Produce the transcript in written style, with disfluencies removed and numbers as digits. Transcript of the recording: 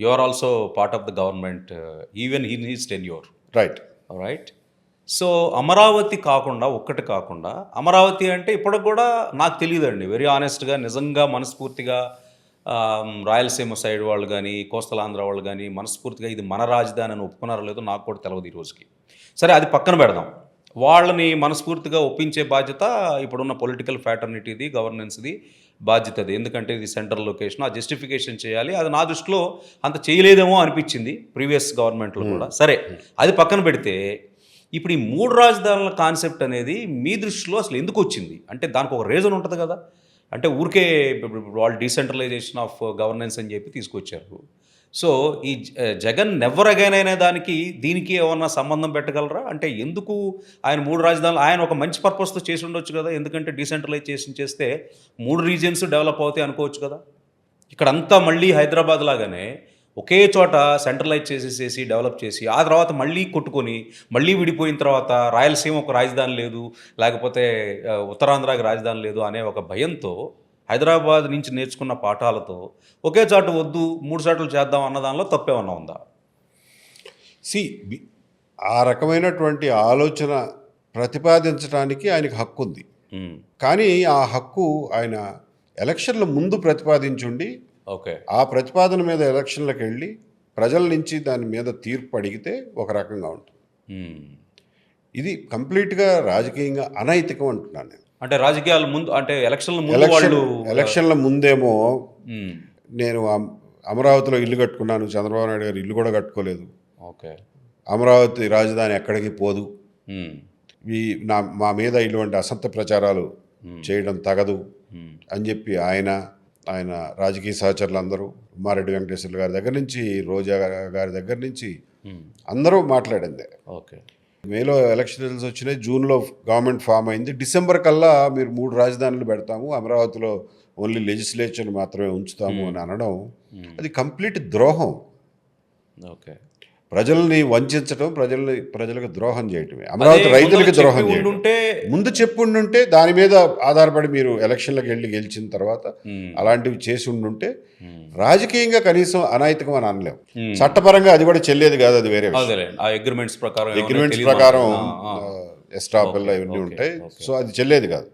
You are also part of the government even in his tenure. Right. Right. So Amaravati కాకుండా ఒక్కటి కాకుండా అమరావతి అంటే ఇప్పటికి కూడా నాకు తెలియదండి వెరీ ఆనెస్ట్గా నిజంగా మనస్ఫూర్తిగా రాయలసీమ సైడ్ వాళ్ళు కానీ కోస్తలాంధ్ర వాళ్ళు కానీ మనస్ఫూర్తిగా ఇది మన రాజధాని అని ఒప్పుకున్నారో లేదో నాకు కూడా తెలియదు ఈ రోజుకి. సరే అది పక్కన పెడదాం. వాళ్ళని మనస్ఫూర్తిగా ఒప్పించే బాధ్యత ఇప్పుడున్న పొలిటికల్ ఫ్యాటర్నిటీది గవర్నెన్స్ది బాధ్యత అది. ఎందుకంటే ఇది సెంట్రల్ లొకేషన్, ఆ జస్టిఫికేషన్ చేయాలి. అది నా దృష్టిలో అంత చేయలేదేమో అనిపించింది ప్రీవియస్ గవర్నమెంట్లో కూడా. సరే అది పక్కన పెడితే ఇప్పుడు ఈ 3 రాజధానుల కాన్సెప్ట్ అనేది మీ దృష్టిలో అసలు ఎందుకు వచ్చింది? అంటే దానికి ఒక రీజన్ ఉంటుంది కదా. అంటే ఊరికే వాళ్ళు డీసెంట్రలైజేషన్ ఆఫ్ గవర్నెన్స్ అని చెప్పి తీసుకొచ్చారు. సో ఈ జగన్ నెవర్ అగైన్ అనే దానికి దీనికి ఏమన్నా సంబంధం పెట్టగలరా? అంటే ఎందుకు ఆయన 3 రాజధానులు ఆయన ఒక మంచి పర్పస్తో చేసి ఉండొచ్చు కదా. ఎందుకంటే డీసెంట్రలైజేషన్ చేస్తే 3 రీజియన్స్ డెవలప్ అవుతాయి అనుకోవచ్చు కదా. ఇక్కడంతా మళ్ళీ హైదరాబాద్ లాగానే ఒకే చోట సెంట్రలైజ్ చేసేసేసి డెవలప్ చేసి ఆ తర్వాత మళ్ళీ కొట్టుకొని మళ్ళీ విడిపోయిన తర్వాత రాయలసీమ ఒక రాజధాని లేదు, లేకపోతే ఉత్తరాంధ్రకి రాజధాని లేదు అనే ఒక భయంతో హైదరాబాద్ నుంచి నేర్చుకున్న పాఠాలతో ఒకే చాటు వద్దు 3 చాట్లు చేద్దాం అన్న దానిలో తప్పేమన్నా ఉందా? సి ఆ రకమైనటువంటి ఆలోచన ప్రతిపాదించడానికి ఆయనకు హక్కు ఉంది. కానీ ఆ హక్కు ఆయన ఎలక్షన్ల ముందు ప్రతిపాదించుండి ఓకే ఆ ప్రతిపాదన మీద ఎలక్షన్లకు వెళ్ళి ప్రజల నుంచి దాని మీద తీర్పు అడిగితే ఒక రకంగా ఉంటుంది. ఇది కంప్లీట్గా రాజకీయంగా అనైతికం అంటున్నాను నేను. అంటే రాజకీయాల ముందు అంటే ఎలక్షన్ల ముందేమో నేను అమరావతిలో ఇల్లు కట్టుకున్నాను, చంద్రబాబు నాయుడు గారు ఇల్లు కూడా కట్టుకోలేదు, ఓకే అమరావతి రాజధాని ఎక్కడికి పోదు, మా మీద ఇటువంటి అసత్య ప్రచారాలు చేయడం తగదు అని చెప్పి ఆయన రాజకీయ సహచరులు అందరూ ఉమ్మారెడ్డి వెంకటేశ్వర్లు గారి దగ్గర నుంచి రోజా గారి దగ్గర నుంచి అందరూ మాట్లాడిందే. ఓకే మేలో ఎలక్షన్ రిజల్ట్స్ వచ్చినాయి, జూన్లో గవర్నమెంట్ ఫామ్ అయింది, డిసెంబర్ కల్లా మీరు 3 రాజధానులు పెడతాము, అమరావతిలో ఓన్లీ లెజిస్లేచర్ మాత్రమే ఉంచుతాము అని అనడం అది కంప్లీట్ ద్రోహం. ఓకే ప్రజల్ని వంచడం, ప్రజలకు ద్రోహం చేయటమే, అమరావతి రైతులకి ద్రోహం చేయడం. ముందు చెప్పుండుంటే దాని మీద ఆధారపడి మీరు ఎలక్షన్లకు వెళ్ళి గెలిచిన తర్వాత అలాంటివి చేసి ఉండుంటే రాజకీయంగా కనీసం అనైతికం అని అనలేము. చట్టపరంగా అది కూడా చెల్లేది కాదు, అది వేరే అగ్రిమెంట్స్ ప్రకారం ఎస్టాపెల్ ఇవన్నీ ఉంటాయి. సో అది చెల్లేది కాదు.